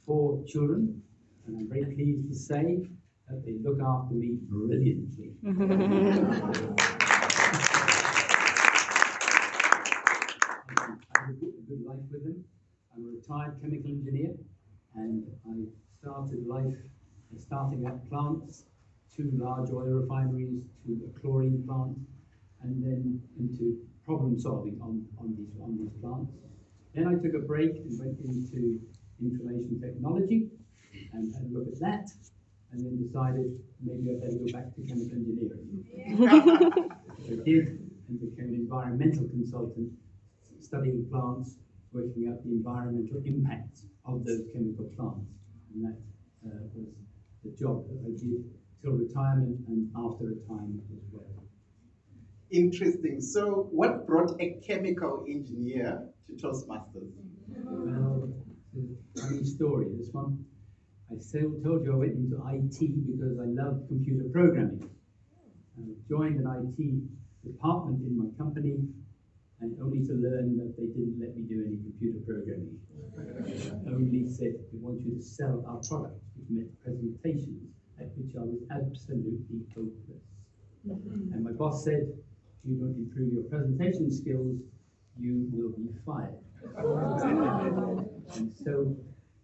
4 children, and I'm very pleased to say that they look after me brilliantly. I have a good life with them. I'm a retired chemical engineer, and I started life starting up plants, 2 large oil refineries, to a chlorine plant, and then into problem solving on these plants. Then I took a break and went into information technology and had a look at that, and then decided maybe I'd better go back to chemical engineering. I did, and became an environmental consultant, studying plants, working out the environmental impacts of those chemical plants. And that was the job that I did till retirement and after retirement as well. Interesting. So what brought a chemical engineer to Toastmasters? Well, it's a funny story, this one. I told you I went into IT because I loved computer programming. I joined an IT department in my company, and only to learn that they didn't let me do any computer programming. Only said, we want you to sell our product, which meant presentations, at which I was absolutely hopeless. And my boss said, if you don't improve your presentation skills, you will be fired. And so,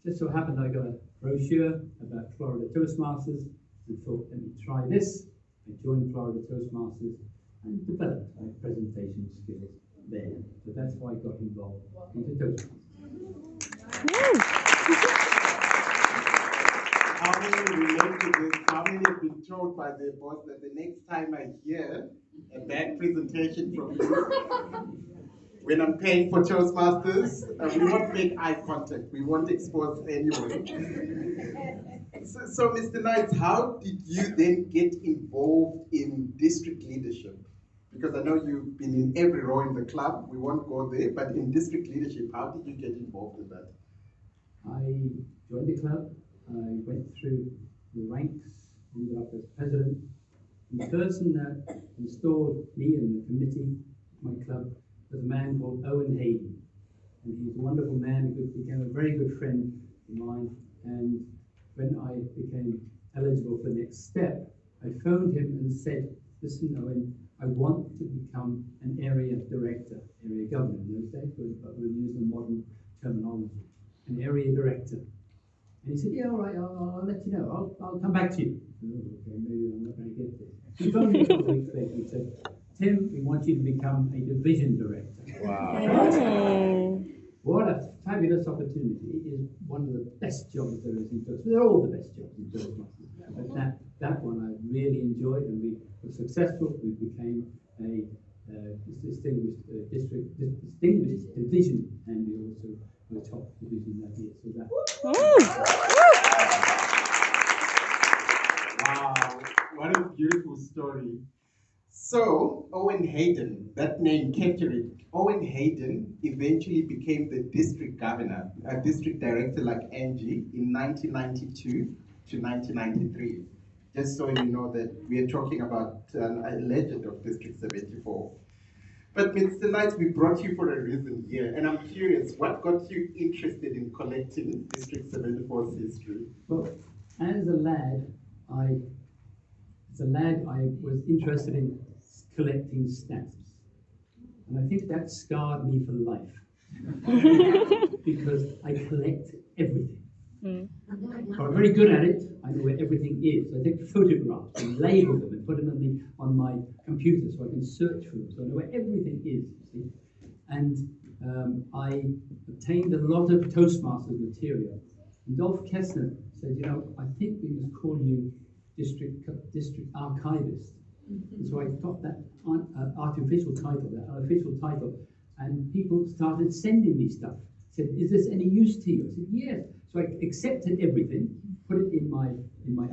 just so happened I got a brochure about Florida Toastmasters and thought, let me try this. I joined Florida Toastmasters and developed my presentation skills there. So that's why I got involved into Toastmasters. How many relate to this? How many have been told by their boss that the next time I hear a bad presentation from you, when I'm paying for Toastmasters, we won't make eye contact. We won't expose anyone. So, Mr. Knights, how did you then get involved in district leadership? Because I know you've been in every role in the club. We won't go there, but in district leadership, how did you get involved in that? I joined the club. I went through the ranks, ended up as president. And the person that installed me in the committee, my club, was a man called Owen Hayden. And he's a wonderful man, became a very good friend of mine. And when I became eligible for the next step, I phoned him and said, listen, Owen, I want to become an area director, area governor in those days, but we'll use the modern terminology, an area director. And he said, yeah, all right, I'll let you know. I'll come back to you. Oh, okay, maybe I'm not going to get this. He phoned me a couple of weeks later and said, Tim, we want you to become a division director. Wow. What a fabulous opportunity. It is one of the best jobs there is in Toastmasters. They're all the best jobs in Toastmasters. But that one I really enjoyed, and we were successful. We became a distinguished division, and we also were top division that year. So that. Wow, what a beautiful story. So, Owen Hayden, that name captured it. Owen Hayden eventually became the district governor, a district director like Angie in 1992 to 1993. Just so you know that we are talking about a legend of District 74. But Mr. Knight, we brought you for a reason here, and I'm curious, what got you interested in collecting District 74's history? Well, as a lad, I was interested in collecting stamps. And I think that scarred me for life. Because I collect everything. I'm very good at it. I know where everything is. I take photographs and label them and put them on my computer so I can search for them. So I know where everything is, you see. And I obtained a lot of Toastmasters material. And Dolph Kessner said, you know, I think we must call you district archivist. And so I got that unofficial title, and people started sending me stuff. Said, is this any use to you? I said, yes. So I accepted everything, put it in my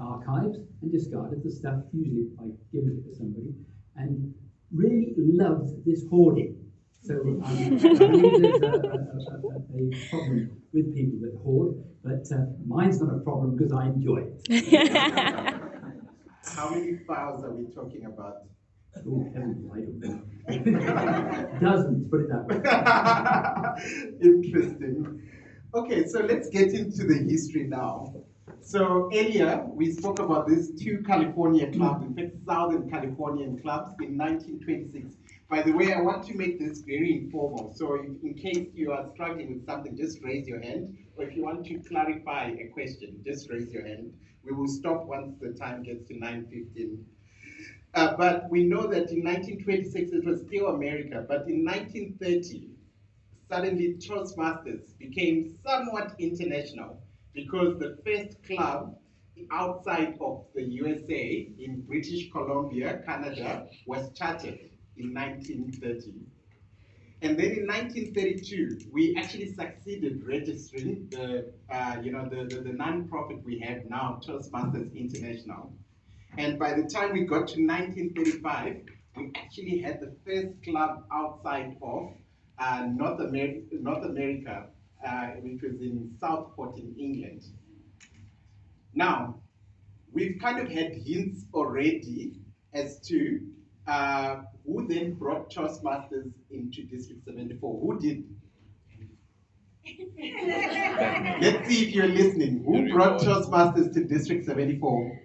archives, and discarded the stuff, usually by giving it to somebody, and really loved this hoarding. So I believe there's a problem with people that hoard, but mine's not a problem because I enjoy it. How many files are we talking about? Oh, heavens, I don't know. Dozens, put it that way. Interesting. Okay, so let's get into the history now. So earlier we spoke about these two California clubs, in fact Southern Californian clubs in 1926. By the way, I want to make this very informal. So if, in case you are struggling with something, just raise your hand. Or if you want to clarify a question, just raise your hand. We will stop once the time gets to 9:15. But we know that in 1926 it was still America, but in 1930, suddenly Toastmasters became somewhat international because the first club outside of the USA in British Columbia, Canada, was chartered in 1930. And then in 1932, we actually succeeded registering the non-profit we have now, Toastmasters International. And by the time we got to 1935, we actually had the first club outside of North America, which was in Southport in England. Now, we've kind of had hints already as to who then brought Toastmasters into District 74. Who did? Let's see if you're listening. Who brought Toastmasters to District 74?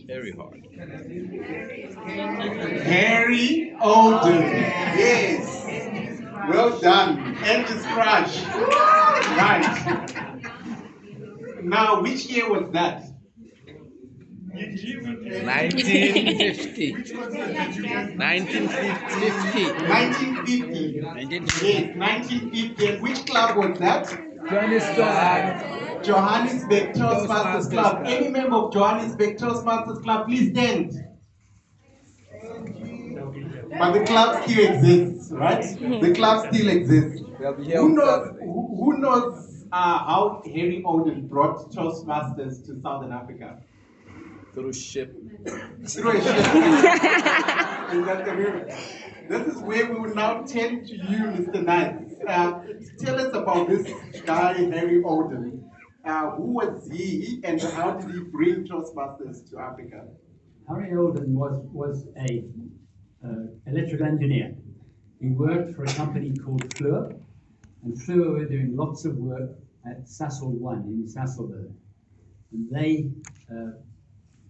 Very hard. Harry Olden. Yes. Well done. And just crush. Right. Now, which year was that? 1950. 1950. 1950. Yes, 1950. And which club was that? Johannesburg Toastmasters Club. Any member of Johannesburg Toastmasters Club, please stand. But the club still exists, right? The club still exists. Who knows how Harry Olden brought Toastmasters to Southern Africa? Through ship. Through a ship. Is that the real? This is where we will now turn to you, Mr. Knight. Tell us about this guy, Harry Olden. Who was he and how did he bring Toastmasters to Africa? Harry Olden was a electrical engineer. He worked for a company called Fleur, and Fleur were doing lots of work at Sassel 1 in Sasselberg. And they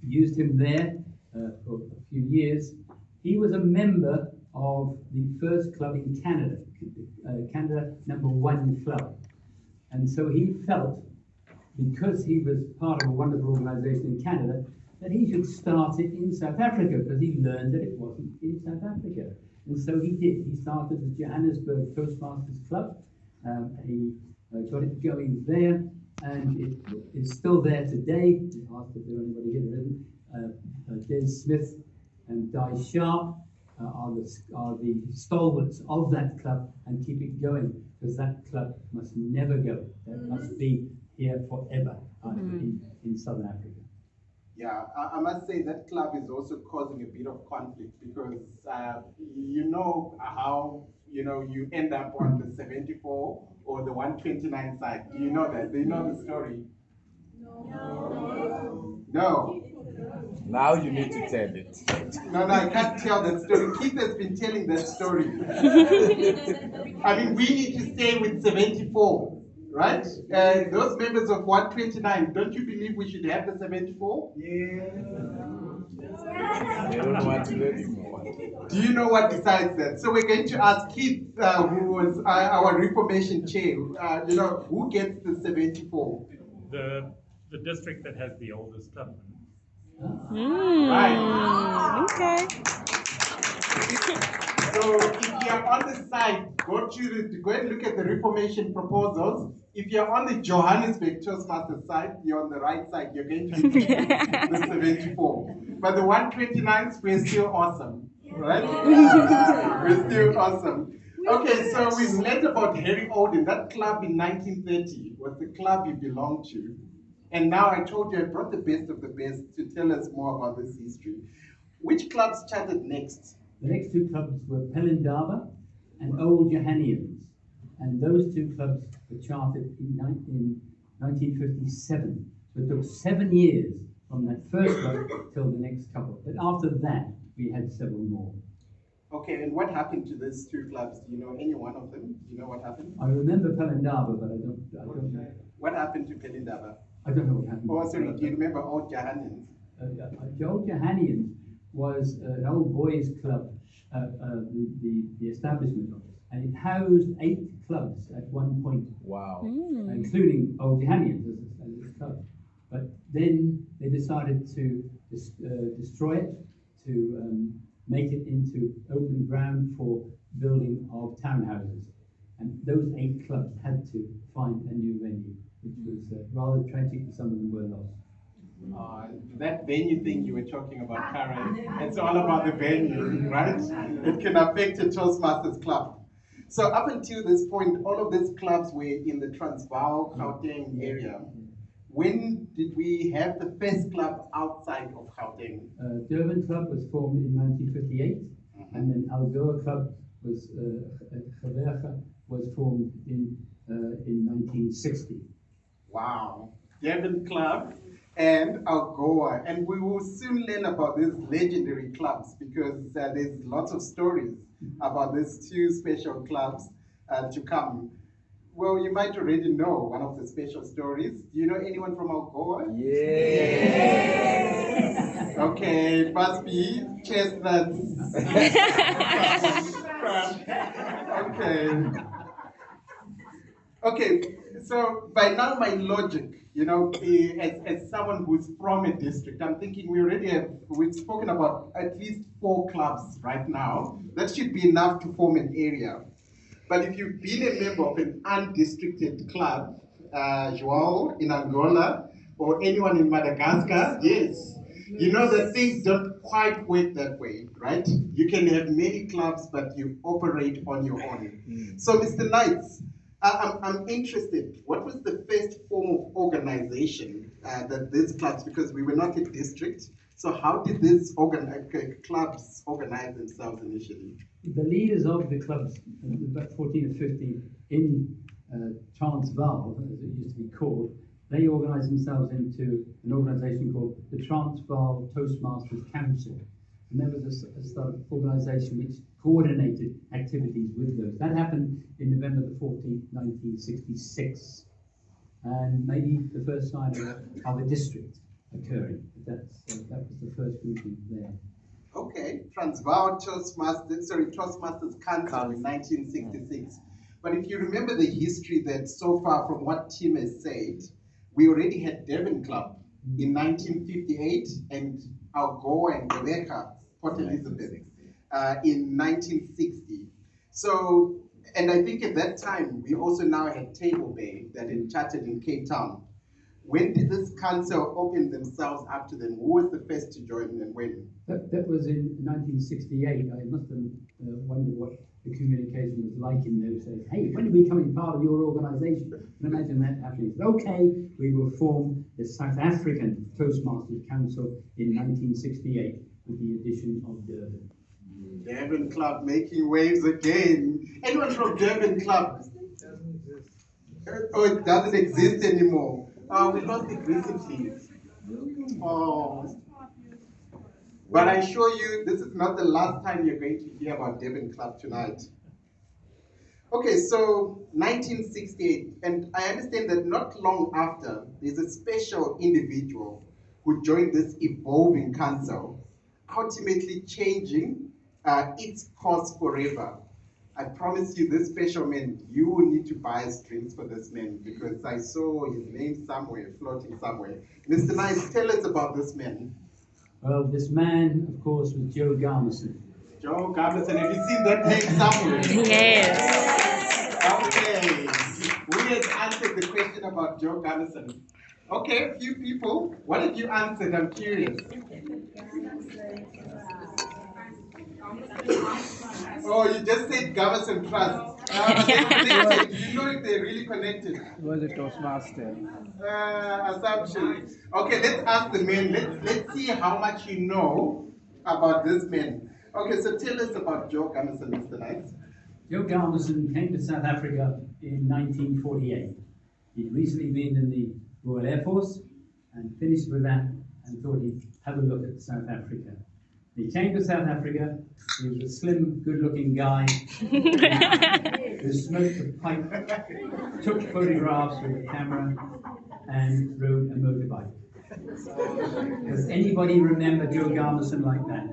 used him there for a few years. He was a member of the first club in Canada, Canada #1 club. And so he felt, because he was part of a wonderful organization in Canada, that he should start it in South Africa, because he learned that it wasn't in South Africa. And so he did. He started the Johannesburg Toastmasters Club. He got it going there, and it is still there today. He asked if there was anybody here that isn't. Des Smith and Di Sharp are the stalwarts of that club and keep it going, because that club must never go. That must be here forever in Southern Africa. Yeah, I must say that club is also causing a bit of conflict because you know how you end up on the 74 or the 129 side. Do you know that? Do you know the story? No. Now you need to tell it. No, I can't tell that story. Keith has been telling that story. I mean, we need to stay with 74. Right? Those members of 129, don't you believe we should have the 74? They don't want to let him know. Do you know what decides that? So we're going to ask Keith, who was our Reformation chair, who gets the 74? The district that has the oldest club. Right. Okay. So if you're on the side, go and look at the Reformation proposals. If you're on the Johannesburg Toastmasters side, you're on the right side. You're going to be the 74. But the 129s, we're still awesome, right? We're still awesome. Okay, so we've learned about Harry Olden. That club in 1930 was the club you belonged to. And now I told you I brought the best of the best to tell us more about this history. Which clubs charted next? The next two clubs were Pelindaba and Old Johannians. And those two clubs were chartered in 1957. So it took 7 years from that first club till the next couple. But after that, we had several more. Okay, and what happened to these two clubs? Do you know any one of them? Do you know what happened? I remember Pelindaba, but I don't know. What happened to Pelindaba? I don't know what happened. Oh, sorry, do you remember Old Johannans? The Old Johannans was an old boys club, the establishment of it, and it housed 8 clubs at one point. Wow. Including Old Johannans as a club. But then they decided to destroy it, to make it into open ground for building of townhouses. And those 8 clubs had to find a new venue, which was rather tragic, and some of them were lost. That venue thing you were talking about, Karen, it's all about the venue, right? It can affect a Toastmasters club. So up until this point, all of these clubs were in the Transvaal, Gauteng area. When did we have the first club outside of Gauteng? Durban Club was formed in 1958, and then Algoa Club was formed in 1960. Wow, Durban Club and Algoa, and we will soon learn about these legendary clubs because there's lots of stories about these 2 special clubs to come. Well, you might already know one of the special stories. Do you know anyone from Algoa? Yes. Okay, it must be chestnuts. Okay. Okay, so by now my logic, as someone who's from a district, I'm thinking we've spoken about at least 4 clubs right now. That should be enough to form an area. But if you've been a member of an undistricted club, João in Angola, or anyone in Madagascar, yes, you know that things don't quite work that way, right? You can have many clubs, but you operate on your own. So, Mr. Knights, I'm interested. What was the first form of organization that these clubs, because we were not a district, so how did these clubs organize themselves initially? The leaders of the clubs, about 14 or 15 in Transvaal, as it used to be called, they organized themselves into an organization called the Transvaal Toastmasters Council. And there was a sort of organization which coordinated activities with those. That happened in November the 14th, 1966. And maybe the first sign of a district occurring. That was the first grouping there. Okay, Transvaal Toastmasters Council in 1966. But if you remember the history that so far from what Tim has said, we already had Durban Club in 1958 and Algoa and Gqeberha, Port Elizabeth, in 1960. So, and I think at that time, we also now had Table Bay that had chartered in Cape Town. When did this council open themselves up to them? Who was the first to join and when? That was in 1968. I must have wondered what the communication was like in those days. Hey, when are we becoming part of your organization? And imagine that happening. Okay, we will form the South African Toastmasters Council in 1968 with the addition of Durban. Durban Club making waves again. Anyone from Durban Club? Oh, it doesn't exist anymore. We lost it recently. Oh. But I assure you, this is not the last time you're going to hear about Durban Club tonight. Okay, so 1968, and I understand that not long after, there's a special individual who joined this evolving council, ultimately changing its course forever. I promise you, this special man, you will need to buy us drinks for this man because I saw his name somewhere, floating somewhere. Mr. Nice, tell us about this man. Well, this man, of course, was Joe Garmison. Joe Garmison, have you seen that name somewhere? Yes. Okay. Who has answered the question about Joe Garmison? Okay, a few people. What have you answered? I'm curious. Oh, you just said Garmison Trust. Do you know if they're really connected? He was a Toastmaster. Assumption. Okay, let's ask the men. Let's see how much you know about this man. Okay, so tell us about Joe Garmison, Mr. Knight. Joe Garmison came to South Africa in 1948. He'd recently been in the Royal Air Force and finished with that and thought he'd have a look at South Africa. He came to South Africa. He was a slim, good-looking guy who smoked a pipe, took photographs with a camera, and rode a motorbike. Does anybody remember Joe Garmison like that?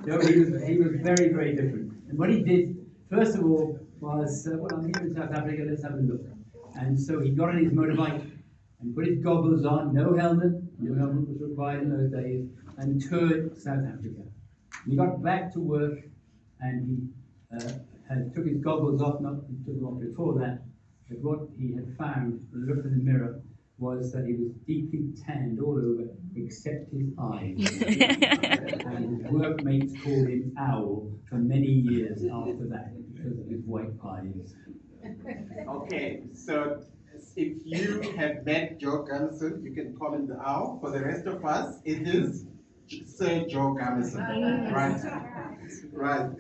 No, he was very, very different. And what he did, first of all, was, well, I'm here in South Africa, let's have a look. And so he got on his motorbike and put his goggles on, no helmet was required in those days, and toured South Africa. He got back to work and he took his goggles off, not took them off before that, but what he had found, when he looked in the mirror, was that he was deeply tanned all over except his eyes. And his workmates called him Owl for many years after that because of his white eyes. Okay, so if you have met Joe Garmison, you can call him the Owl. For the rest of us, it is Sir Joe Garmison. Right? Right.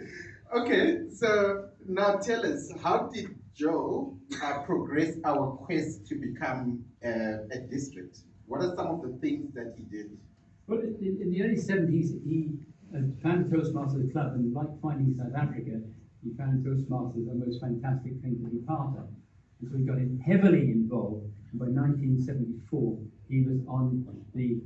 Okay, so now tell us, how did Joe progress our quest to become a district? What are some of the things that he did? Well, in the early 70s, he founded Toastmasters Club, and like finding South Africa, he found Toastmasters the most fantastic thing to be part of. And so he got heavily involved, and by 1974, he was on the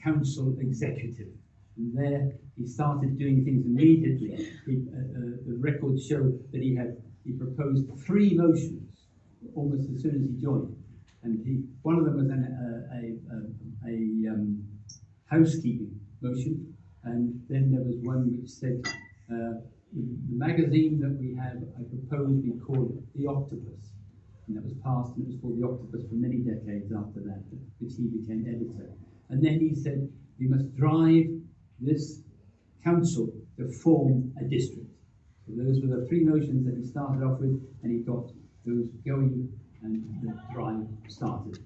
council executive. And there, he started doing things immediately. The records show that he proposed 3 motions almost as soon as he joined. And one of them was a housekeeping motion, and then there was one which said, the magazine that we have, I propose we call it The Octopus. And that was passed, and it was called The Octopus for many decades after that, which he became editor. And then he said, we must drive this council to form a district. So those were the 3 motions that he started off with, and he got those going, and the drive started.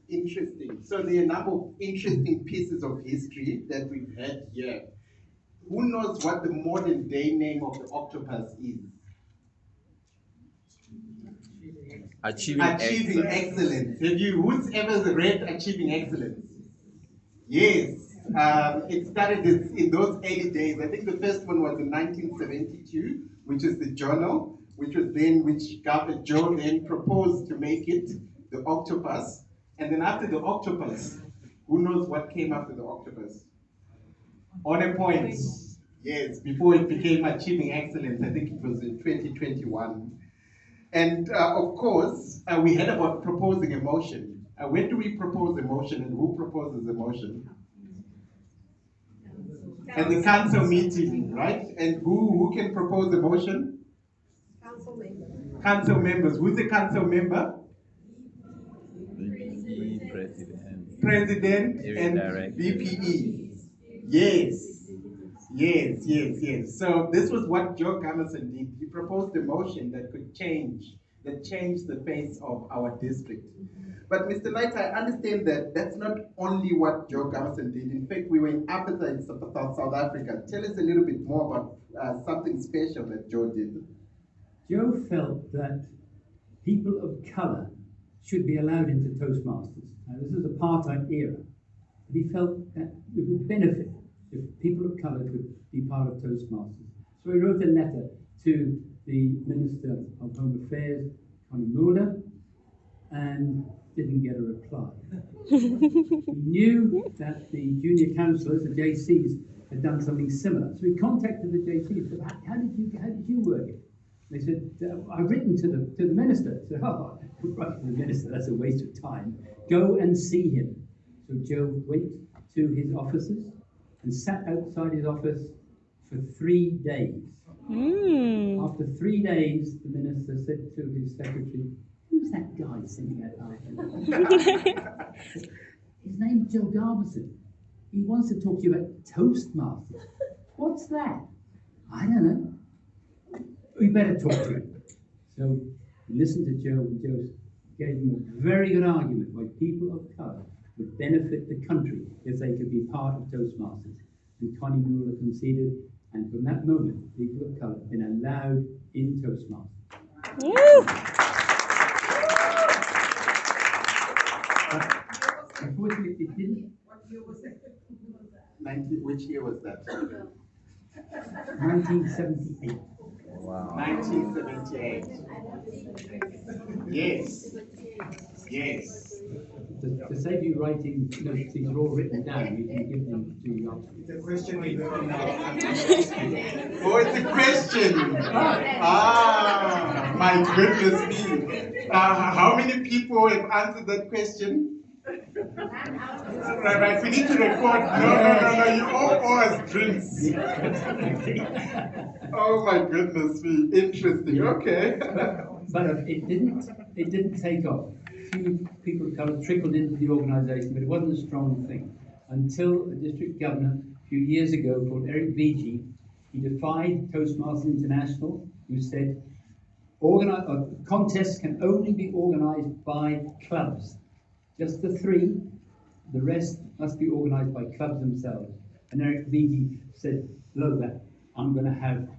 Interesting. So there are a number of interesting pieces of history that we've had here. Who knows what the modern day name of the octopus is? Achieving Excellence. Have you, who's ever read Achieving Excellence? Yes. It started in those early days. I think the first one was in 1972, which is the journal, which Joe then proposed to make it the octopus. And then after the octopus, who knows what came after the octopus? On a point. Yes, before it became Achieving Excellence, I think it was in 2021. And of course, we heard about proposing a motion. When do we propose a motion, and who proposes a motion? At the council meeting, right? And who can propose a motion? Council members. Council members. Who's the council member? VPE, president. President and Director. VPE. Yes. So this was what Joe Garmison did. He proposed a motion that changed the face of our district. But Mr. Knight, I understand that that's not only what Joe Garmison did. In fact, we were in Apartheid, South Africa. Tell us a little bit more about something special that Joe did. Joe felt that people of colour should be allowed into Toastmasters. Now, this is apartheid era. But he felt that it would benefit if people of colour could be part of Toastmasters. So he wrote a letter to the Minister of Home Affairs, Connie Mulder, and didn't get a reply. He knew that the junior councillors, the JCs, had done something similar. So he contacted the JCs. Said, how did you work it? They said, I've written to the minister. I said, oh, write to the minister, that's a waste of time. Go and see him. So Joe went to his offices and sat outside his office for 3 days. After 3 days, the minister said to his secretary, who's that guy sitting out? His name's Joe Garmison. He wants to talk to you about Toastmasters. What's that? I don't know. We better talk to him. So he listened to Joe, and Joe gave him a very good argument why people of colour would benefit the country if they could be part of Toastmasters. And Connie Muller conceded, and from that moment, people of colour have been allowed in Toastmasters. Unfortunately, it didn't. What year was it? 90, which year was that? 1978. Wow. 1978. Yes. Yes. To save you writing, these things are all written down, we can give them to you afterwards. The question is oh, it's a question. Ah, my goodness me. How many people have answered that question? Right, we need to record. No, you all owe us drinks. Oh my goodness me. Interesting. Okay. But it didn't take off. Few people kind of trickled into the organisation, but it wasn't a strong thing until a district governor a few years ago called Eric Vigi. He defied Toastmasters International, who said contests can only be organised by clubs. Just the three, the rest must be organised by clubs themselves. And Eric Vigi said, Lola, I'm going to have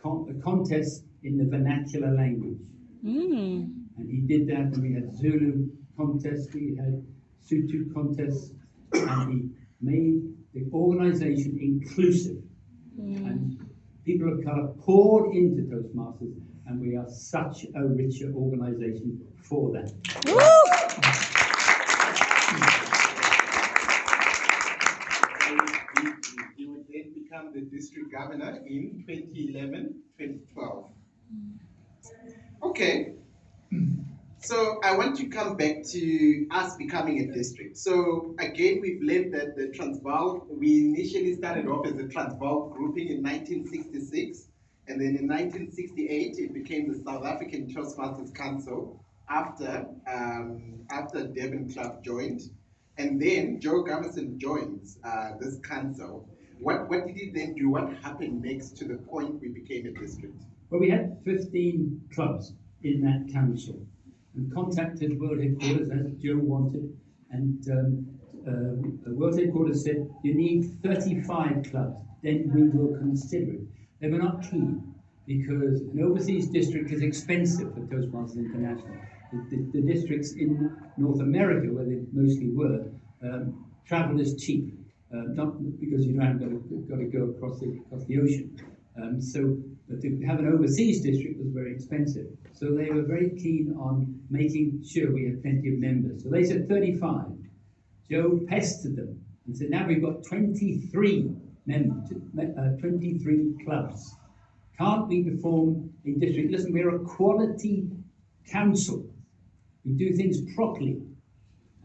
a contest in the vernacular language. And he did that, and we had Zulu contests, we had Sutu contests, and he made the organisation inclusive. And people of colour poured into Toastmasters, and we are such a richer organisation for that. He would then become the district governor in 2011, 2012. Okay. So I want to come back to us becoming a district. So again, we've learned that the Transvaal, we initially started off as a Transvaal grouping in 1966. And then in 1968, it became the South African Toastmasters Council after Devon Club joined. And then Joe Gammerson joins this council. What did he then do? What happened next to the point we became a district? Well, we had 15 clubs in that council and contacted World Headquarters as Joe wanted. And World Headquarters said, you need 35 clubs, then we will consider it. They were not keen because an overseas district is expensive for Toastmasters International. The districts in North America, where they mostly were, travel is cheap, not because you don't have got to go across the ocean. But to have an overseas district was very expensive. So they were very keen on making sure we had plenty of members. So they said 35. Joe pestered them and said, now we've got 23 members, 23 clubs. Can't we form a district? Listen, we're a quality council. We do things properly.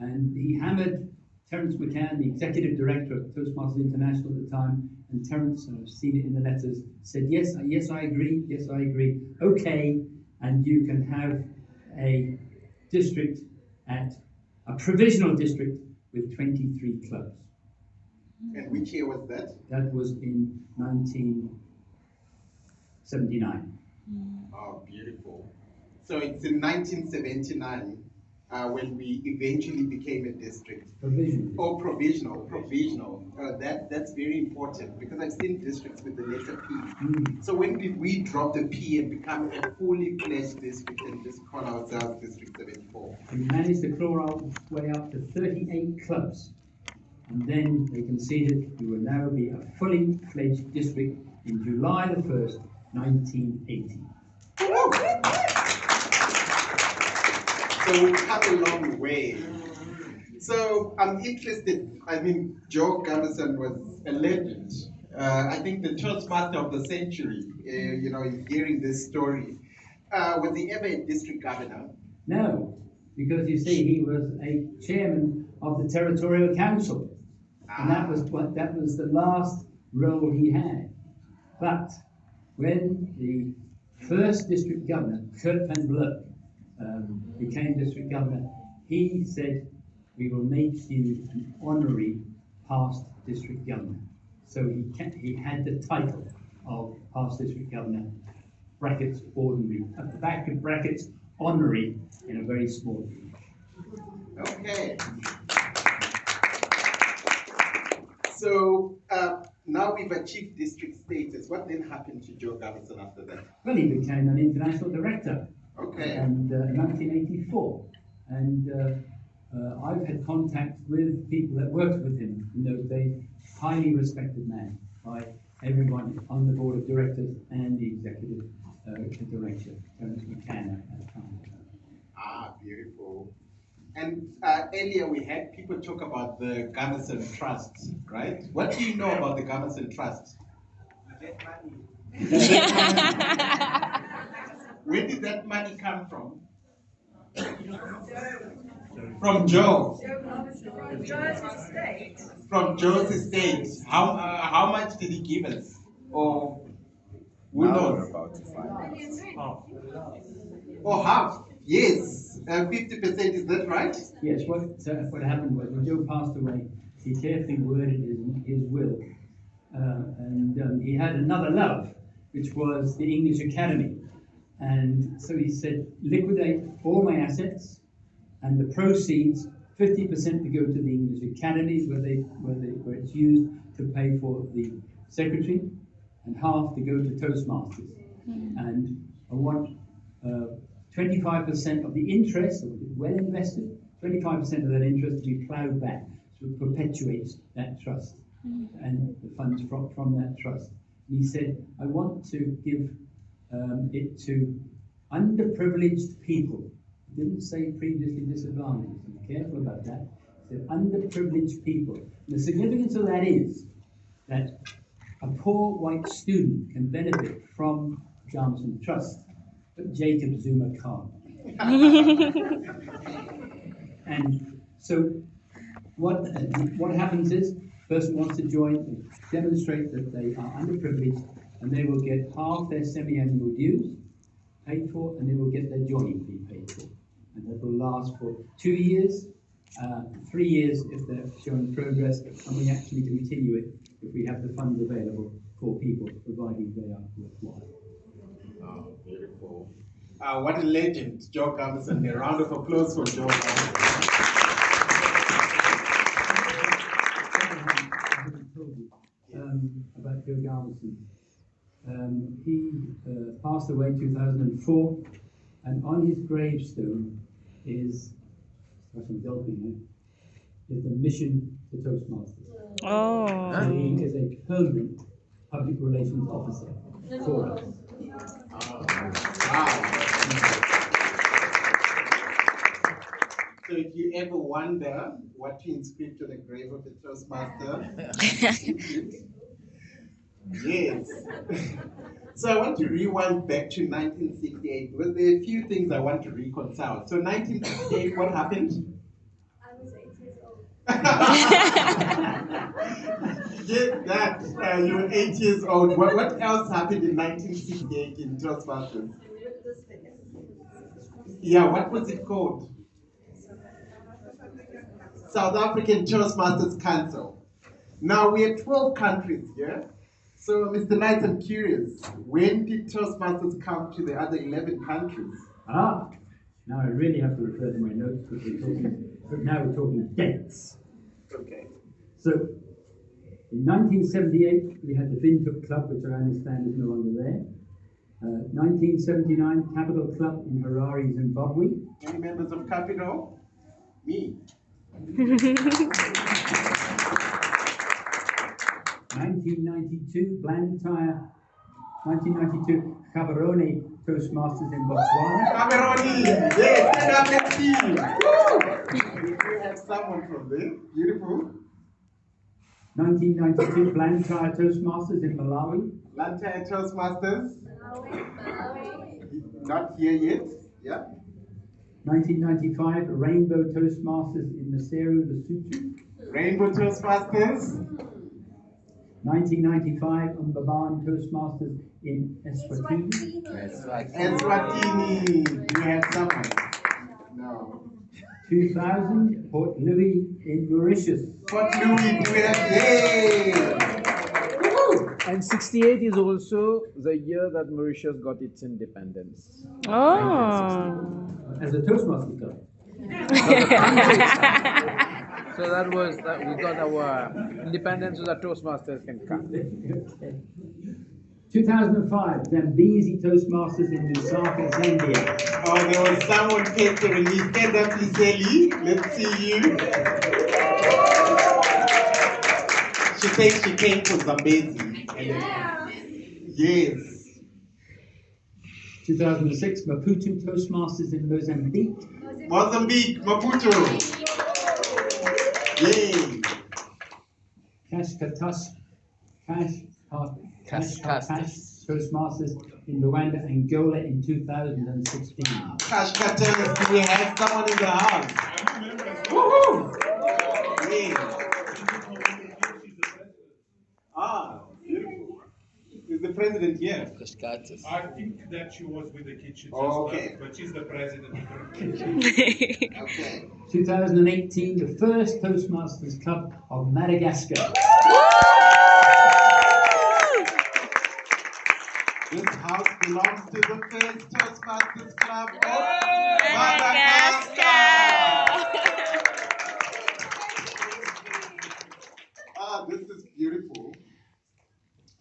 And he hammered Terence McCann, the executive director of Toastmasters International at the time, and Terence, and I've seen it in the letters, said, yes, I agree, okay, and you can have a district a provisional district with 23 clubs. And which year was that? That was in 1979. Oh, beautiful. So it's in 1979 when we eventually became a district. Provisional. Oh, provisional. That's very important because I've seen districts with the letter P. So when did we drop the P and become a fully fledged district and just call ourselves District 74? We managed to claw our way up to 38 clubs. And then they conceded we will now be a fully fledged district in July the 1st, 1980. So we've come a long way. So I'm interested, Joe Gammerson was a legend. I think the Toastmaster of the century, hearing this story. Was he ever a district governor? No, because you see, he was a chairman of the Territorial Council. And that was the last role he had. But when the first district governor, Kurt van Vleck, became district governor, he said, we will make you an honorary past district governor. So he had the title of past district governor, brackets ordinary, at the back of brackets honorary in a very small. Okay. So now we've achieved district status. What then happened to Joe Gammerson after that? Well, he became an international director. Okay. And in 1984. And I've had contact with people that worked with him in those days. Highly respected man by everyone on the board of directors and the executive director, Terence McCann at that time. Ah, beautiful. And earlier we had people talk about the Gamerson Trust, right? What do you know about the Gamerson Trust? Where did that money come from? From Joe. From Joe's estate. How much did he give us? Or who Now knows? we're about to find out. Oh, Or half? Yes. 50%, is that right? Yes, what happened was when Joe passed away, he carefully worded his will. And he had another love, which was the English Academy. And so he said, liquidate all my assets, and the proceeds, 50% to go to the English Academy, where it's used to pay for the secretary, and half to go to Toastmasters. And I want 25% of the interest, well invested, 25% of that interest to be ploughed back, so it perpetuates that trust and the funds from that trust. And he said, I want to give it to underprivileged people. He didn't say previously disadvantaged. Be careful about that. He said underprivileged people. And the significance of that is that a poor white student can benefit from Jameson Trust, but Jacob Zuma can't. And so what happens is, person wants to join, they demonstrate that they are underprivileged, and they will get half their semi-annual dues paid for, and they will get their joining fee paid for. And that will last for 2 years, 3 years if they're showing progress, and we actually continue it if we have the funds available for people, providing they are worthwhile. Oh, beautiful. What a legend, Joe Gamerson. A round of applause for Joe Gamerson. About Joe Gamerson. He passed away in 2004, and on his gravestone is the mission to Toastmasters. Oh. So he is a permanent public relations officer for us. Wow. So if you ever wonder what to inscribe to the grave of the Toastmaster, yes. So I want to rewind back to 1968 because there are a few things I want to reconcile. So 1968, what happened? I was 8 years old. Get that, you were 8 years old. What else happened in 1968 in Toastmasters? Yeah, what was it called? South African Toastmasters Council. Now we have 12 countries here. So, Mr. Knight, I'm curious, when did Toastmasters come to the other 11 countries? Now I really have to refer to my notes because we're talking dates. Okay. So, in 1978, we had the Windhoek Club, which I understand is no longer there. 1979, Capital Club in Harare, Zimbabwe. Any members of Capital? Me. 1992, Blantyre. 1992, Gaborone Toastmasters in Botswana. Cameroni! Yes, team! Woo! We do have someone from there. Beautiful. 1992, Blantyre Toastmasters in Malawi. Blantyre Toastmasters. Malawi. Not here yet. Yeah. 1995, Rainbow Toastmasters in Maseru, Lesotho. Rainbow Toastmasters. 1995, Mbaban Toastmasters in Eswatini. Eswatini. Do you have someone? No. 2000, Port Louis in Mauritius. Port Louis, do we have? Yay! And 68 is also the year that Mauritius got its independence. Oh. As a Toastmaster club. So that was that we got our independence so that Toastmasters can come. 2005, Zambezi Toastmasters in Lusaka, Zambia. Oh, there was someone catering me. Stand up, Liseli. Let's see you. She said she came from Zambezi. Yes. 2006, Maputo Toastmasters in Mozambique. Mozambique, Maputo. Yay. Cash Toastmasters in Rwanda, Angola in 2016. Cash Cartels, do we have someone in the house? Woohoo! Yeah. Ah, beautiful. Is the president here? I think that she was with the kitchen, Oh, okay. but she's the president. Okay. 2018, the first Toastmasters Club of Madagascar. This house belongs to the first Toastmasters Club of Madagascar. Ah, this is beautiful.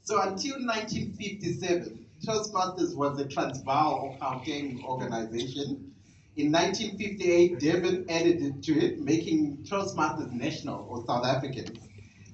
So until 1957, Toastmasters was a Transvaal or Gauteng organization. In 1958, Devon added it to it, making Toastmasters national or South African.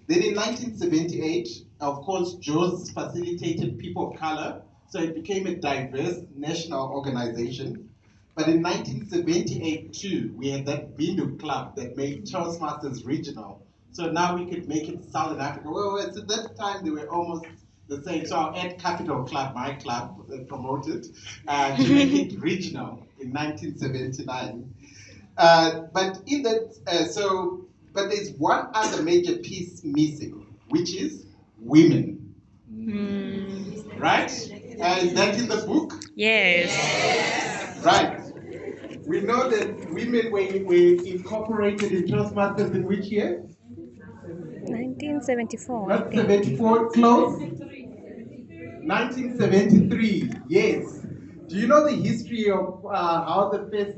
Then in 1978, of course, JOS facilitated people of color, so it became a diverse national organization. But in 1978 too, we had that Bindu club that made Toastmasters regional. So now we could make it Southern Africa. Well, at that time they were almost the same. So our Ed Capital Club, my club, promoted to make it regional in 1979. But in that, but there's one other major piece missing, which is women. Right? Is that in the book? Yes. Right. We know that women were incorporated in Toastmasters in which year? 1974. Not 74, close? 1973, yes. Do you know the history of how the first,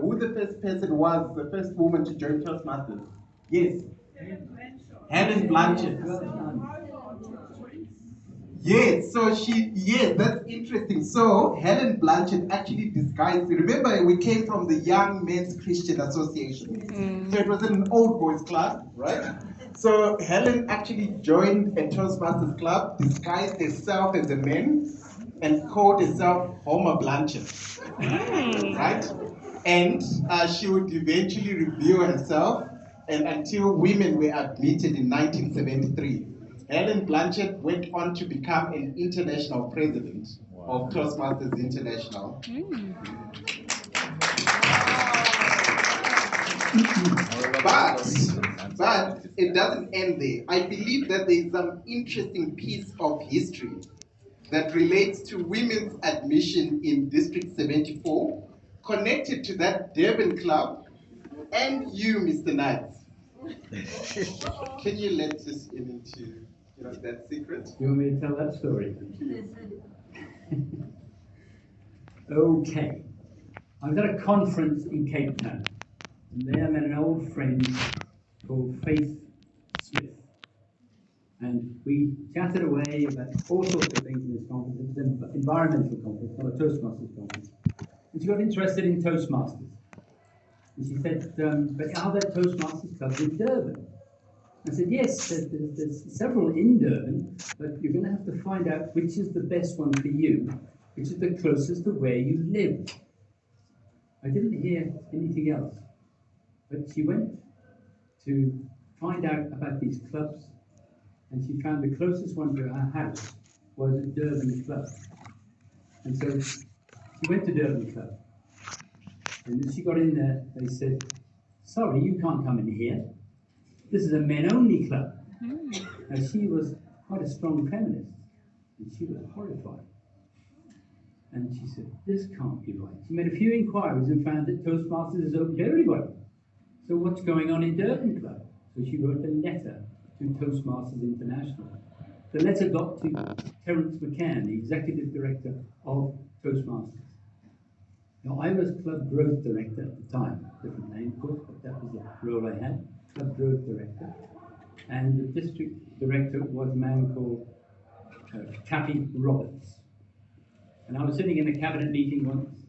who the first person was, the first woman to join Toastmasters? Yes. Helen Blanchett. Yes, so yes, that's interesting. So Helen Blanchett actually disguised, remember we came from the Young Men's Christian Association. So it was an old boys club, right? So Helen actually joined a Toastmasters club, disguised herself as a man, and called herself Homer Blanchett, right? And she would eventually reveal herself, and until women were admitted in 1973. Helen Blanchett went on to become an international president of Toastmasters International. But it doesn't end there. I believe that there is some interesting piece of history that relates to women's admission in District 74, connected to that Durban club, and you, Mr. Knight. Can you let us into that secret? You want me to tell that story? Okay. I was at a conference in Cape Town, and there I met an old friend called Faith Smith. And we chatted away about all sorts of things in this conference. It was an environmental conference, not a Toastmasters conference. And she got interested in Toastmasters. And she said, but are there Toastmasters clubs in Durban? I said, yes, there's several in Durban, but you're going to have to find out which is the best one for you, which is the closest to where you live. I didn't hear anything else, but she went to find out about these clubs, and she found the closest one to her house was a Durban club. And so she went to Durban Club, and when she got in there, they said, sorry, you can't come in here. This is a men-only club. Now, she was quite a strong feminist, and she was horrified. And she said, this can't be right. She made a few inquiries and found that Toastmasters is open to everybody. So what's going on in Durban Club? So she wrote a letter to Toastmasters International. The letter got to Terence McCann, the executive director of Toastmasters. Now, I was Club Growth Director at the time, different name, of course, but that was the role I had. Club Growth Director, and the district director was a man called Taffy Roberts. And I was sitting in a cabinet meeting once,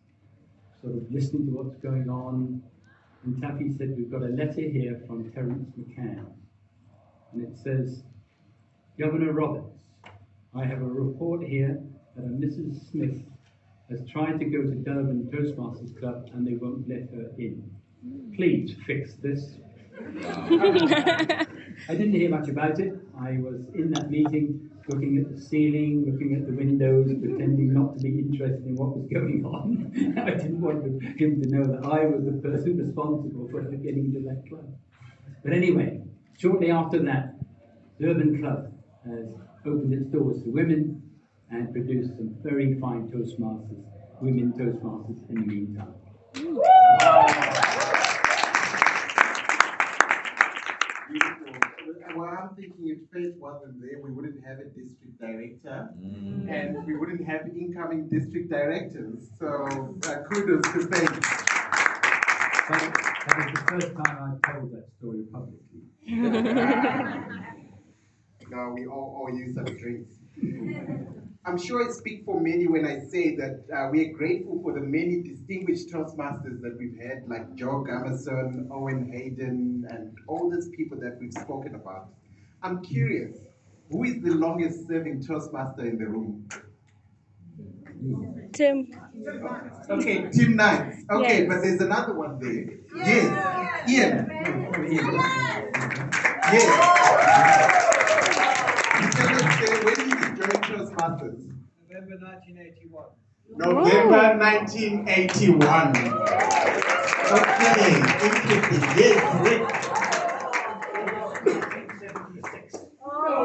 sort of listening to what's going on, and Taffy said, we've got a letter here from Terence McCann, and it says, Governor Roberts, I have a report here that a Mrs. Smith has tried to go to Durban Toastmasters Club and they won't let her in. Please fix this. I didn't hear much about it. I was in that meeting looking at the ceiling, looking at the windows, pretending not to be interested in what was going on. I didn't want him to know that I was the person responsible for her getting into that club. But anyway, shortly after that, Durban Club has opened its doors to women and produced some very fine Toastmasters, women Toastmasters in the meantime. Well, I'm thinking if Faith wasn't there, we wouldn't have a district director, and we wouldn't have incoming district directors. So kudos to Faith. That was the first time I told that story publicly. No, we all owe you some drinks. I'm sure I speak for many when I say that we are grateful for the many distinguished Toastmasters that we've had, like Joe Gamerson, Owen Hayden, and all these people that we've spoken about. I'm curious, who is the longest serving Toastmaster in the room? Tim. Okay, Tim Knights. Okay, Yes. but there's another one there. Yes, Ian. Yes. When did you join Toastmasters? November 1981. November 1981. Okay, interesting. Yes, Rick.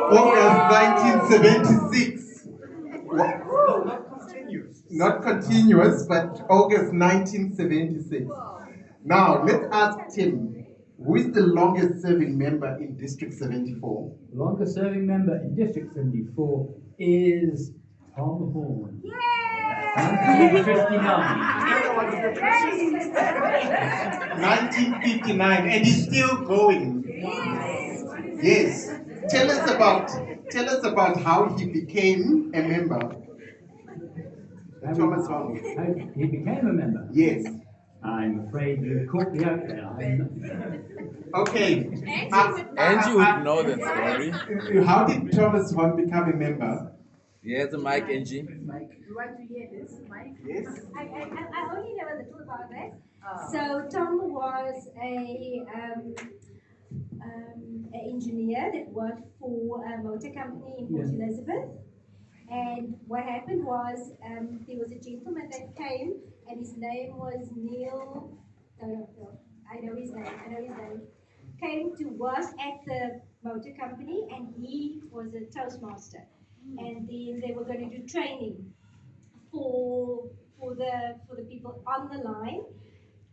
August 1976. Not continuous, but August 1976. Now, let's ask Tim, who is the longest serving member in District 74? The longest serving member in District 74 is Tom Horn. 1959. 1959, and he's still going. Yes. Tell us about how he became a member. Thomas Horn. How he became a member? Yes. I'm afraid you caught me out there. Okay. Angie would know that story. How did Thomas Horn become a member? Yes, the mic, Angie. You want to hear this, Mike? Yes. I only know a little about that. So Tom was a engineer that worked for a motor company in Port Elizabeth. And what happened was there was a gentleman that came, and his name was Neil. No, I know his name. Came to work at the motor company, and he was a Toastmaster. And then they were going to do training for the people on the line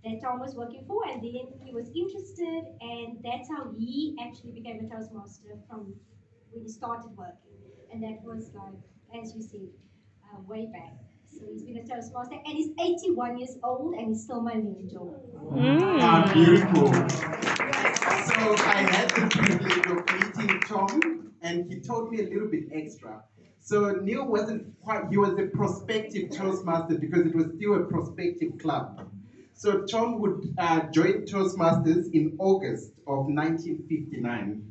that Tom was working for, and then he was interested, and that's how he actually became a Toastmaster from when he started working. And that was like, as you said, way back. So he's been a Toastmaster, and he's 81 years old, and he's still my mentor. Ah, beautiful. So I had the privilege of meeting Tom, and he told me a little bit extra. So Neil wasn't quite, he was a prospective Toastmaster because it was still a prospective club. So Tom would join Toastmasters in August of 1959.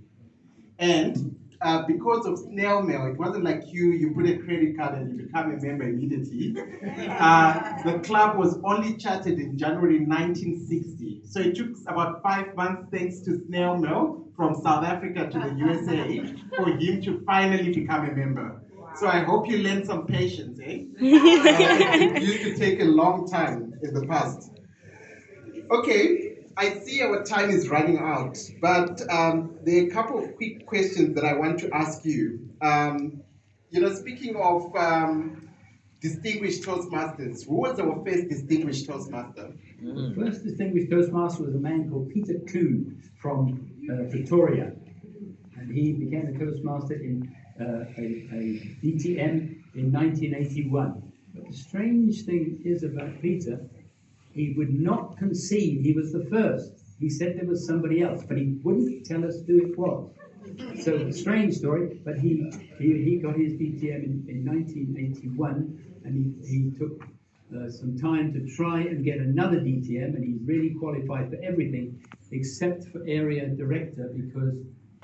And because of snail mail, it wasn't like you put a credit card and you become a member immediately. The club was only chartered in January 1960. So it took about 5 months, thanks to snail mail from South Africa to the USA, for him to finally become a member. So I hope you learned some patience, eh? It used to take a long time in the past. Okay, I see our time is running out, but there are a couple of quick questions that I want to ask you. Speaking of distinguished Toastmasters, who was our first distinguished Toastmaster? The first distinguished Toastmaster was a man called Peter Kuhn from Pretoria. And he became a Toastmaster in a DTM in 1981. But the strange thing is about Peter, he would not concede he was the first. He said there was somebody else, but he wouldn't tell us who it was. So strange story, but he got his DTM in 1981, and he took some time to try and get another DTM, and he really qualified for everything except for area director, because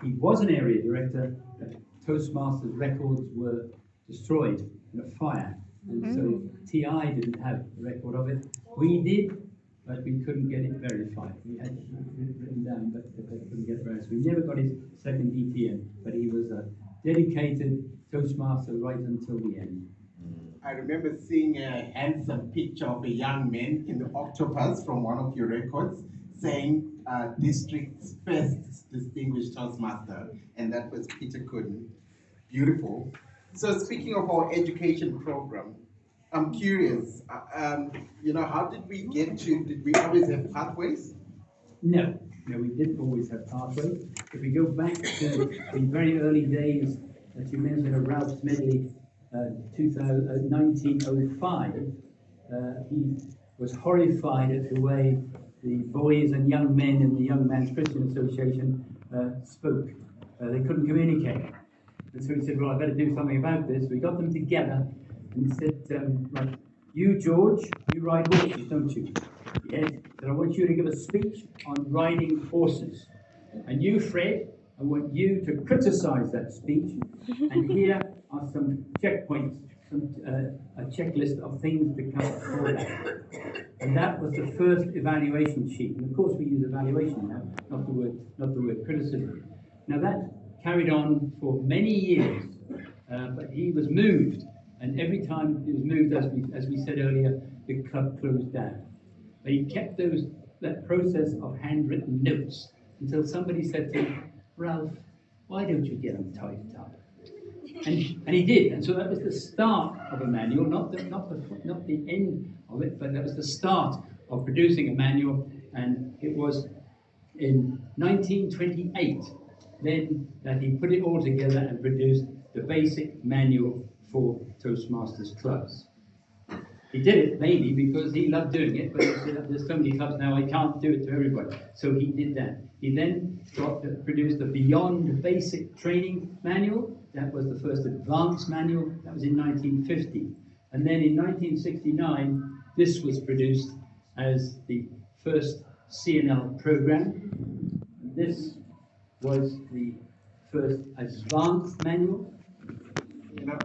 he was an area director, but Toastmasters records were destroyed in a fire, and so TI didn't have a record of it. We did, but we couldn't get it verified. We had it written down, but couldn't get it verified. So we never got his second DTM, but he was a dedicated Toastmaster right until the end. I remember seeing a handsome picture of a young man in the octopus from one of your records saying district's first distinguished Toastmaster, and that was Peter Kuden. Beautiful. So speaking of our education program, I'm curious, how did we get to, did we always have pathways? No, we didn't always have pathways. If we go back to the very early days that you mentioned of Ralph Smedley, 1905, he was horrified at the way the boys and young men in the Young Men's Christian Association spoke. They couldn't communicate. And so he said, well, I better do something about this. We got them together and he said, right, you, George, you ride horses, don't you? Yes. So I want you to give a speech on riding horses. And you, Fred, I want you to criticize that speech. And here are some checkpoints, a checklist of things to come before that. And that was the first evaluation sheet. And of course we use evaluation now, not the word criticism. Now that carried on for many years, but he was moved. And every time he was moved, as we said earlier, the club closed down. But he kept that process of handwritten notes until somebody said to him, Ralph, why don't you get them typed up? And he did, and so that was the start of a manual, not the end of it, but that was the start of producing a manual. And it was in 1928 then that he put it all together and produced the basic manual for Toastmasters clubs. He did it mainly because he loved doing it, but he said, there's so many clubs now, I can't do it to everybody. So he did that. He then produced the Beyond Basic Training Manual. That was the first advanced manual. That was in 1950. And then in 1969, this was produced as the first CNL program. This was the first advanced manual.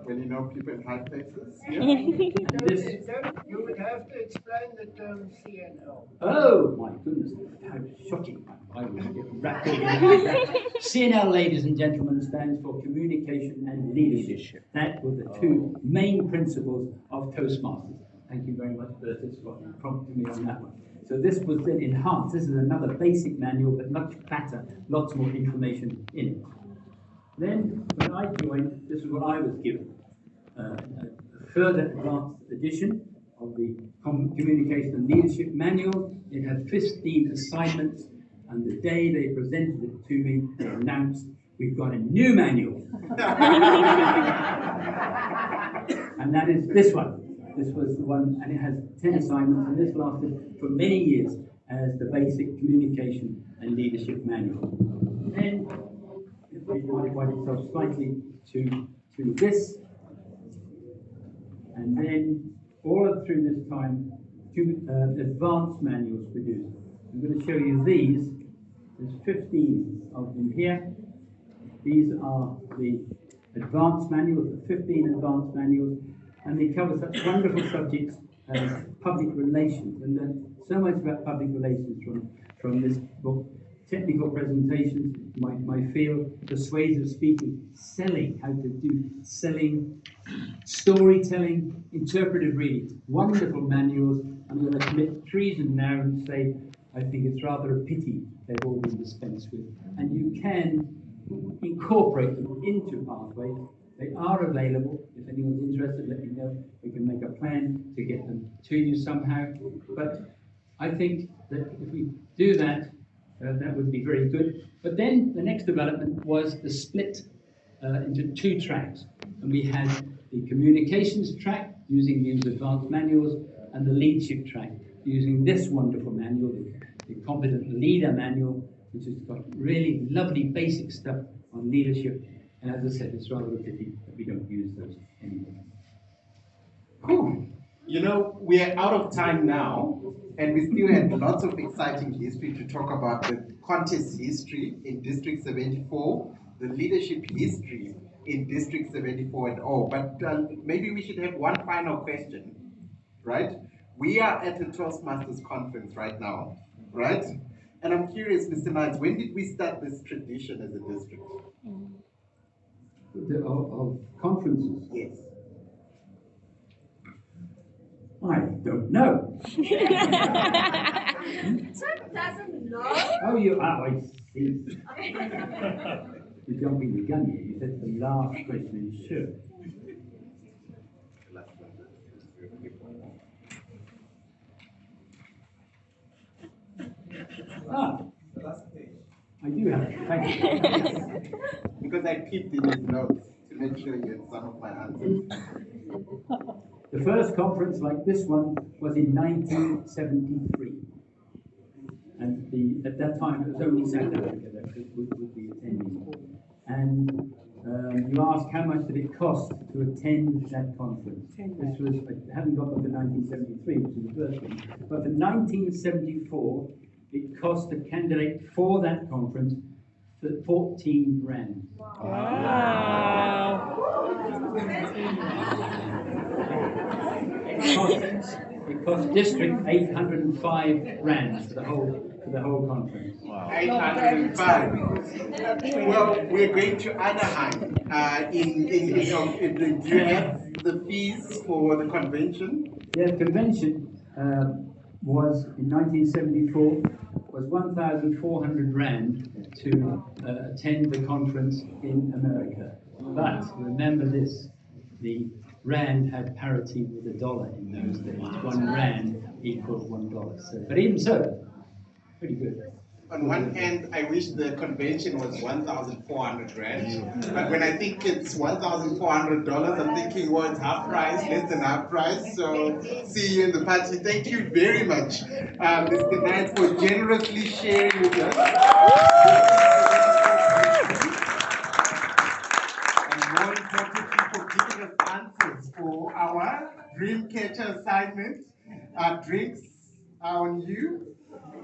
When you know people in high places. Yeah. You would have to explain the term CNL. Oh my goodness, how shocking. I will get wrapped up in that. CNL, ladies and gentlemen, stands for Communication and Leadership. That were the two main principles of Toastmasters. Thank you very much, Bertus, for prompting me on that one. So this was then enhanced. This is another basic manual, but much fatter, lots more information in it. Then, when I joined, this is what I was given. A further advanced edition of the Communication and Leadership Manual. It had 15 assignments, and the day they presented it to me, they announced, we've got a new manual. And that is this one. This was the one, and it has 10 assignments, and this lasted for many years as the basic Communication and Leadership Manual. Then, it modified itself slightly to this, and then all through this time, two advanced manuals produced. I'm going to show you these. There's 15 of them here. These are the advanced manuals, the 15 advanced manuals, and they cover such wonderful subjects as public relations. And learned so much about public relations from this book. Technical presentations, my field, persuasive speaking, selling, how to do selling, storytelling, interpretive reading, wonderful manuals. I'm going to commit treason now and say I think it's rather a pity they've all been dispensed with. And you can incorporate them into Pathway. They are available. If anyone's interested, let me know. We can make a plan to get them to you somehow. But I think that if we do that, that would be very good. But then the next development was the split into two tracks. And we had the communications track using these advanced manuals and the leadership track using this wonderful manual, the Competent Leader Manual, which has got really lovely basic stuff on leadership. And as I said, it's rather a pity that we don't use those anymore. Cool. You know, we are out of time now, and we still had lots of exciting history to talk about: the contest history in District 74, the leadership history in District 74 and all. But maybe we should have one final question, right? We are at a Toastmasters conference right now, right? And I'm curious, Mr. Knights, when did we start this tradition as a district? Of conferences? Yes. I don't know. Chuck doesn't know. Oh, I see. You're jumping the gun here. You said the last question is sure. I do have it. Thank you. Because I peeped in his notes to make sure you had some of my answers. The first conference like this one was in 1973. And at that time, it was only South Africa that would be attending. And you asked how much did it cost to attend that conference. This was, I haven't got up to 1973, which is the first one. But for 1974, it cost a candidate for that conference for 14 grand. Wow. It cost district 805 rands for the whole conference. Wow. 805. Well, we're going to Anaheim. Do you have the fees for the convention? Yeah, the convention was in 1974 was 1,400 rand to attend the conference in America. But remember this: the rand had parity with the dollar in those days. 1 rand equals $1. So, but even so, pretty good. On one hand, I wish the convention was 1,400 rand, but when I think it's $1,400, I'm thinking, well, it's half price, less than half price. So, see you in the party. Thank you very much, Mr. Knight, for generously sharing with us. And more importantly, for giving us answers for our Dreamcatcher assignment. Our drinks are on you.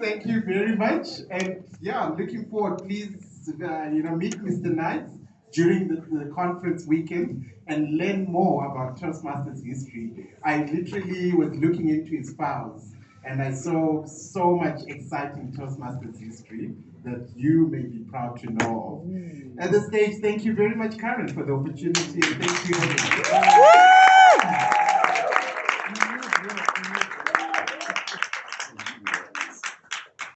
Thank you very much, and yeah, I'm looking forward. Please, meet Mr. Knights during the conference weekend and learn more about Toastmasters history. I literally was looking into his files, and I saw so much exciting Toastmasters history that you may be proud to know of. At this stage, thank you very much, Karen, for the opportunity, and thank you.